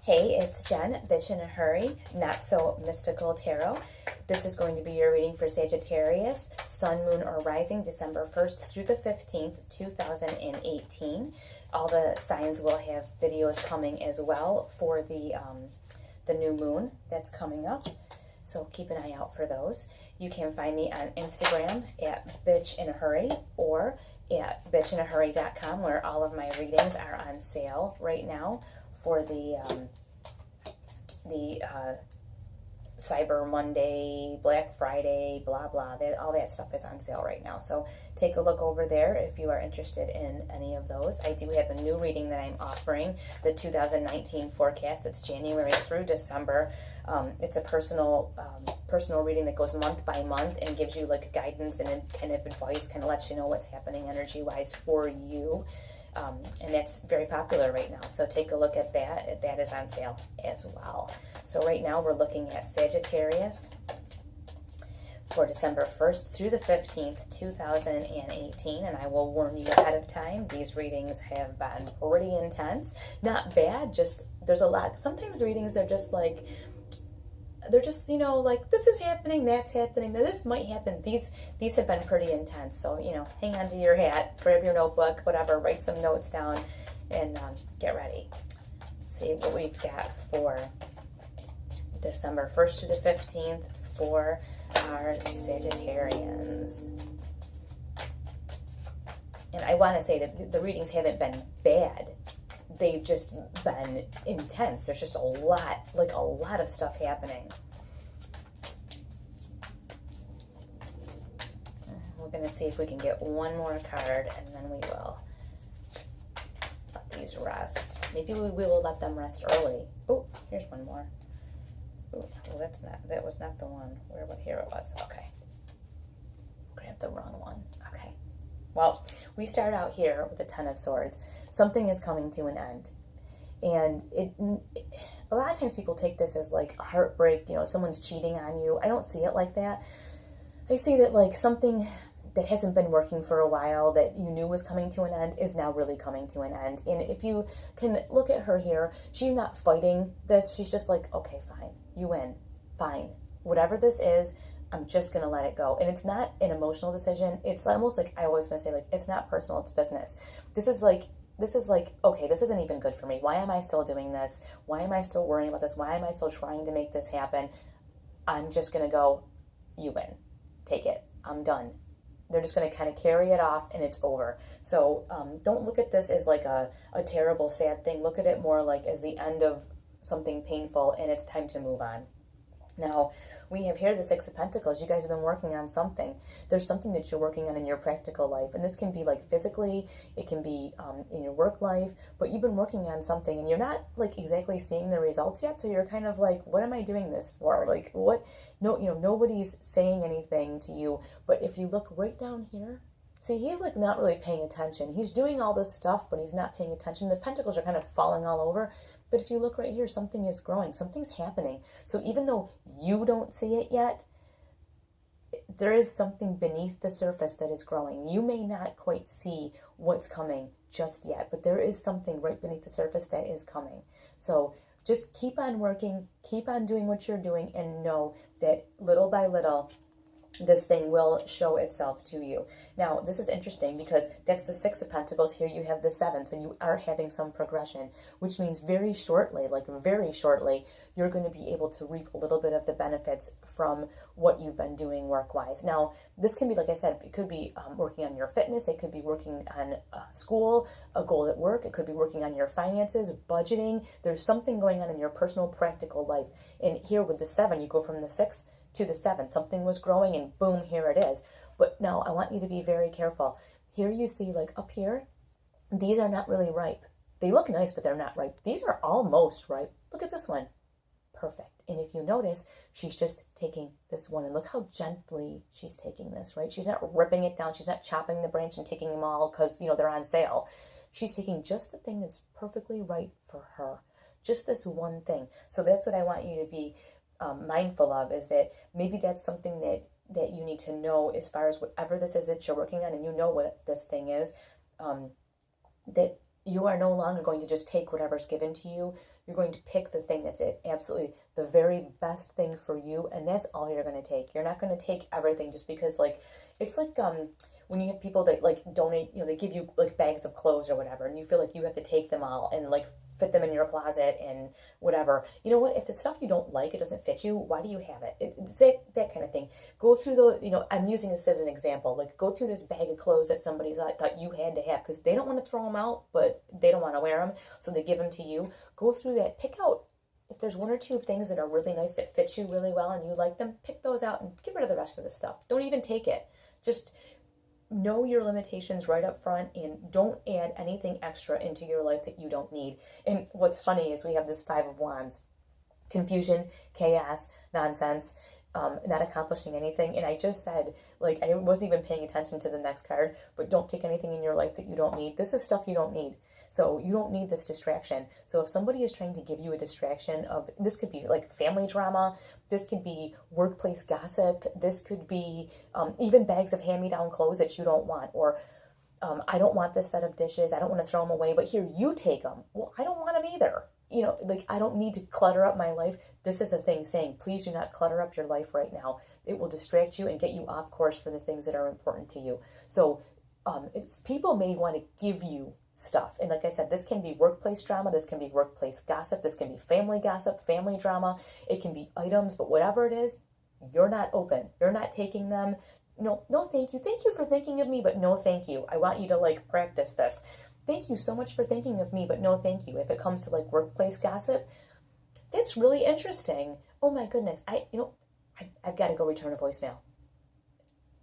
Hey, it's Jen, Bitch in a Hurry, Not So Mystical Tarot. This is going to be your reading for Sagittarius, Sun, Moon, or Rising, December 1st through the 15th, 2018. All the signs will have videos coming as well for the new moon that's coming up. So keep an eye out for those. You can find me on Instagram at Bitch in a Hurry or at bitchinahurry.com, where all of my readings are on sale right now for the Cyber Monday, Black Friday, blah, blah. All that stuff is on sale right now. So take a look over there if you are interested in any of those. I do have a new reading that I'm offering, the 2019 forecast. It's January through December. It's a personal reading that goes month by month and gives you like guidance and kind of advice, kind of lets you know what's happening energy-wise for you. And that's very popular right now. So take a look at that. That is on sale as well. So right now we're looking at Sagittarius for December 1st through the 15th, 2018. And I will warn you ahead of time, these readings have been pretty intense. Not bad, just there's a lot. Sometimes readings are just like, they're just, you know, like this is happening, that's happening, this might happen. These have been pretty intense. So, you know, hang on to your hat, grab your notebook, whatever, write some notes down, and get ready. Let's see what we've got for December 1st to the 15th for our Sagittarians. And I want to say that the readings haven't been bad. They've just been intense. There's just a lot of stuff happening. We're going to see if we can get one more card, and then we will let these rest. Maybe we will let them rest early. Oh, here's one more. Oh, well, that was not the one. Here it was. Okay. Grabbed the wrong one. Okay. Well, we start out here with the Ten of Swords. Something is coming to an end. And a lot of times people take this as like a heartbreak, you know, someone's cheating on you. I don't see it like that. I see that like something that hasn't been working for a while that you knew was coming to an end is now really coming to an end. And if you can look at her here, she's not fighting this. She's just like, okay, fine, you win, fine. Whatever this is, I'm just going to let it go. And it's not an emotional decision. It's almost like, I always want to say, like, it's not personal, it's business. This is like, okay, this isn't even good for me. Why am I still doing this? Why am I still worrying about this? Why am I still trying to make this happen? I'm just going to go, you win. Take it. I'm done. They're just going to kind of carry it off and it's over. So don't look at this as like a terrible, sad thing. Look at it more like as the end of something painful and it's time to move on. Now, we have here the Six of Pentacles. You guys have been working on something. There's something that you're working on in your practical life. And this can be like physically, it can be in your work life, but you've been working on something and you're not like exactly seeing the results yet. So you're kind of like, what am I doing this for? Like what? No, you know, nobody's saying anything to you. But if you look right down here, see, he's like not really paying attention. He's doing all this stuff, but he's not paying attention. The pentacles are kind of falling all over. But if you look right here, something is growing. Something's happening. So even though you don't see it yet, there is something beneath the surface that is growing. You may not quite see what's coming just yet, but there is something right beneath the surface that is coming. So just keep on working, keep on doing what you're doing, and know that little by little, this thing will show itself to you. Now, this is interesting because that's the Six of Pentacles. Here you have the Seven, so you are having some progression, which means very shortly, you're going to be able to reap a little bit of the benefits from what you've been doing work-wise. Now, this can be, like I said, it could be working on your fitness, it could be working on school, a goal at work, it could be working on your finances, budgeting. There's something going on in your personal, practical life. And here with the Seven, you go from the Six to the Seven. Something was growing and boom, here it is. But now I want you to be very careful. Here you see, like up here, these are not really ripe. They look nice, but they're not ripe. These are almost ripe. Look at this one. Perfect. And if you notice, she's just taking this one, and look how gently she's taking this, right? She's not ripping it down. She's not chopping the branch and taking them all because, you know, they're on sale. She's taking just the thing that's perfectly right for her. Just this one thing. So that's what I want you to be mindful of, is that maybe that's something that you need to know as far as whatever this is that you're working on, and you know what this thing is, that you are no longer going to just take whatever's given to you. You're going to pick the thing that's absolutely the very best thing for you, and that's all you're going to take. You're not going to take everything just because, like, it's like when you have people that like donate, they give you like bags of clothes or whatever, and you feel like you have to take them all and like fit them in your closet and whatever. You know what? If the stuff you don't like, it doesn't fit you, why do you have it? It's that kind of thing. Go through I'm using this as an example. Like, go through this bag of clothes that somebody thought you had to have because they don't want to throw them out, but they don't want to wear them, so they give them to you. Go through that. Pick out, if there's one or two things that are really nice that fit you really well and you like them, pick those out and get rid of the rest of the stuff. Don't even take it. Just know your limitations right up front and don't add anything extra into your life that you don't need. And what's funny is we have this Five of Wands. Confusion, chaos, nonsense, not accomplishing anything. And I just said, like, I wasn't even paying attention to the next card, but don't take anything in your life that you don't need. This is stuff you don't need. So you don't need this distraction. So if somebody is trying to give you a distraction of, this could be like family drama, this could be workplace gossip, this could be even bags of hand-me-down clothes that you don't want, or I don't want this set of dishes, I don't want to throw them away, but here, you take them. Well, I don't want them either. Like, I don't need to clutter up my life. This is a thing saying, please do not clutter up your life right now. It will distract you and get you off course for the things that are important to you. So people may want to give you stuff. And like I said, this can be workplace drama, this can be workplace gossip, this can be family gossip, family drama, it can be items, but whatever it is, you're not open. You're not taking them. No, thank you. Thank you for thinking of me, but no, thank you. I want you to like practice this. Thank you so much for thinking of me, but no, thank you. If it comes to like workplace gossip, that's really interesting. Oh my goodness. I've got to go return a voicemail.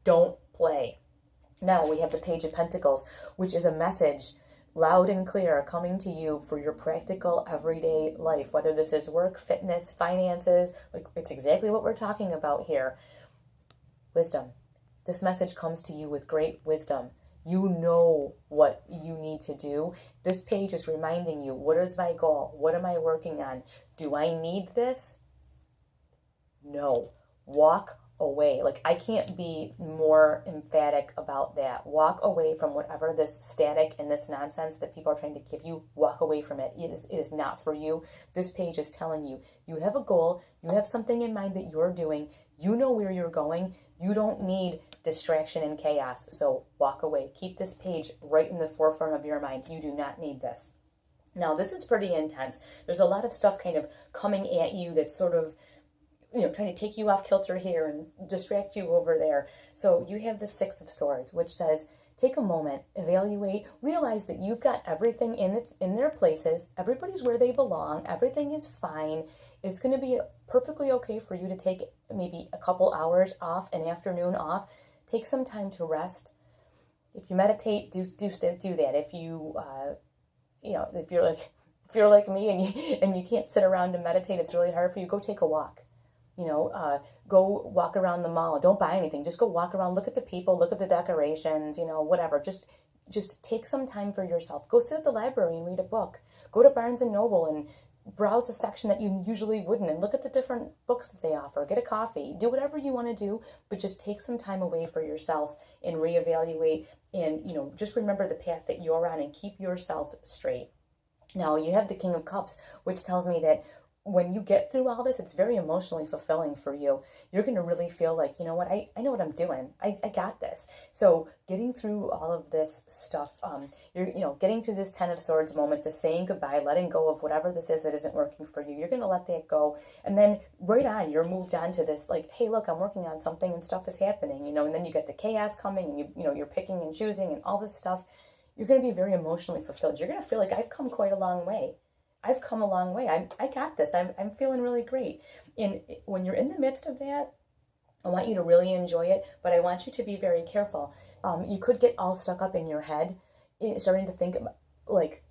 Don't play. Now we have the Page of Pentacles, which is a message loud and clear coming to you for your practical everyday life, whether this is work, fitness, finances, like it's exactly what we're talking about here. Wisdom. This message comes to you with great wisdom. You know what you need to do. This page is reminding you, what is my goal? What am I working on? Do I need this? No. Walk away. Like, I can't be more emphatic about that. Walk away from whatever this static and this nonsense that people are trying to give you. Walk away from it. It is not for you. This page is telling you, you have a goal. You have something in mind that you're doing. You know where you're going. You don't need distraction and chaos. So walk away. Keep this page right in the forefront of your mind. You do not need this. Now, this is pretty intense. There's a lot of stuff kind of coming at you that's sort of, trying to take you off kilter here and distract you over there. So you have the Six of Swords, which says, take a moment, evaluate, realize that you've got everything in their places. Everybody's where they belong. Everything is fine. It's going to be perfectly okay for you to take maybe a couple hours off, an afternoon off. Take some time to rest. If you meditate, do that. If if you're like me and you can't sit around and meditate, it's really hard for you. Go take a walk. Go walk around the mall. Don't buy anything. Just go walk around. Look at the people. Look at the decorations. Whatever. Just take some time for yourself. Go sit at the library and read a book. Go to Barnes and Noble and browse a section that you usually wouldn't and look at the different books that they offer. Get a coffee. Do whatever you want to do, but just take some time away for yourself and reevaluate and, just remember the path that you're on and keep yourself straight. Now, you have the King of Cups, which tells me that when you get through all this, it's very emotionally fulfilling for you. You're going to really feel like, you know what, I know what I'm doing. I got this. So getting through all of this stuff, you're getting through this Ten of Swords moment, the saying goodbye, letting go of whatever this is that isn't working for you. You're going to let that go. And then right on, you're moved on to this, like, hey, look, I'm working on something and stuff is happening, and then you get the chaos coming and you're picking and choosing and all this stuff. You're going to be very emotionally fulfilled. You're going to feel like I've come quite a long way. I've come a long way. I got this. I'm feeling really great. And when you're in the midst of that, I want you to really enjoy it, but I want you to be very careful. You could get all stuck up in your head, starting to think, like,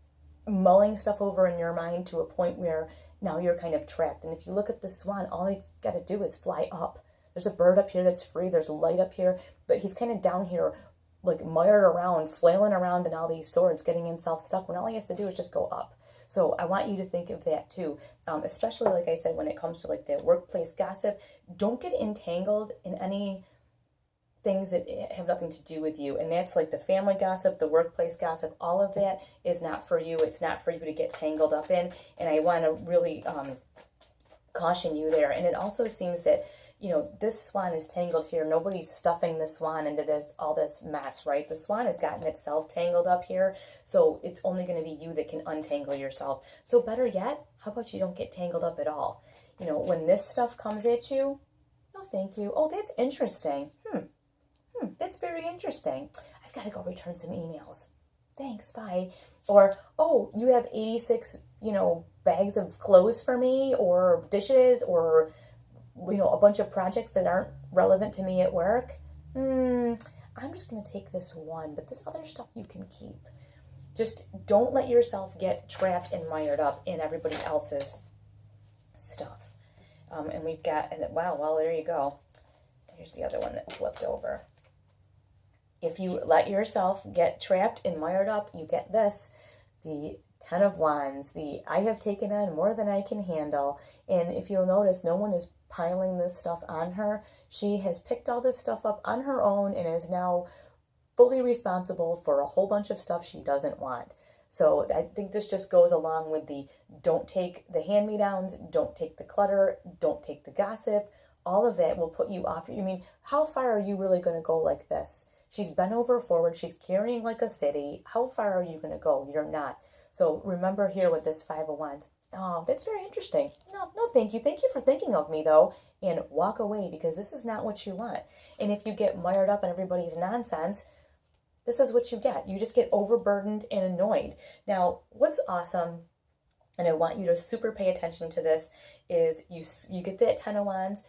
mulling stuff over in your mind to a point where now you're kind of trapped. And if you look at the swan, all he's got to do is fly up. There's a bird up here that's free. There's light up here, but he's kind of down here, like mired around, flailing around in all these swords, getting himself stuck when all he has to do is just go up. So I want you to think of that too, especially, like I said, when it comes to like the workplace gossip. Don't get entangled in any things that have nothing to do with you. And that's like the family gossip, the workplace gossip, all of that is not for you. It's not for you to get tangled up in. And I want to really caution you there. And it also seems that, you know, this swan is tangled here. Nobody's stuffing the swan into all this mess, right? The swan has gotten itself tangled up here. So it's only going to be you that can untangle yourself. So better yet, how about you don't get tangled up at all? You know, when this stuff comes at you, no thank you. Oh, that's interesting. That's very interesting. I've got to go return some emails. Thanks, bye. Or, oh, you have 86, you know, bags of clothes for me, or dishes, or, you know, a bunch of projects that aren't relevant to me at work. I'm just going to take this one, but this other stuff you can keep. Just don't let yourself get trapped and mired up in everybody else's stuff. And we've got, and wow, well, there you go. Here's the other one that flipped over. If you let yourself get trapped and mired up, you get this, the 10 of Wands, the I have taken on more than I can handle. And if you'll notice, no one is piling this stuff on her. She has picked all this stuff up on her own and is now fully responsible for a whole bunch of stuff she doesn't want. So I think this just goes along with the don't take the hand-me-downs, don't take the clutter, don't take the gossip. All of that will put you off. I mean, how far are you really going to go like this? She's bent over forward. She's carrying like a city. How far are you going to go? You're not. So remember here with this 5 of Wands. Oh, that's very interesting. No, thank you. Thank you for thinking of me, though. And walk away, because this is not what you want. And if you get mired up in everybody's nonsense, this is what you get. You just get overburdened and annoyed. Now, what's awesome, and I want you to super pay attention to this, is you get that 10 of Wands.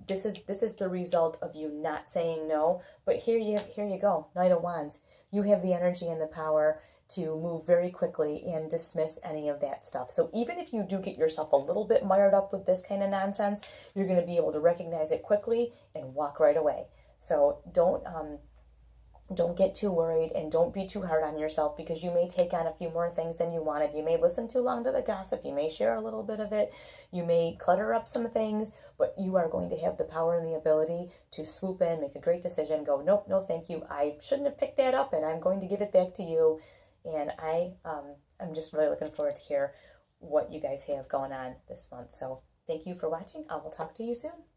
This is the result of you not saying no. But here you go, Knight of Wands. You have the energy and the power to move very quickly and dismiss any of that stuff. So even if you do get yourself a little bit mired up with this kind of nonsense, you're going to be able to recognize it quickly and walk right away. So don't get too worried, and don't be too hard on yourself, because you may take on a few more things than you wanted. You may listen too long to the gossip. You may share a little bit of it. You may clutter up some things, but you are going to have the power and the ability to swoop in, make a great decision, go, nope, no thank you. I shouldn't have picked that up, and I'm going to give it back to you. And I'm just really looking forward to hear what you guys have going on this month. So thank you for watching. I will talk to you soon.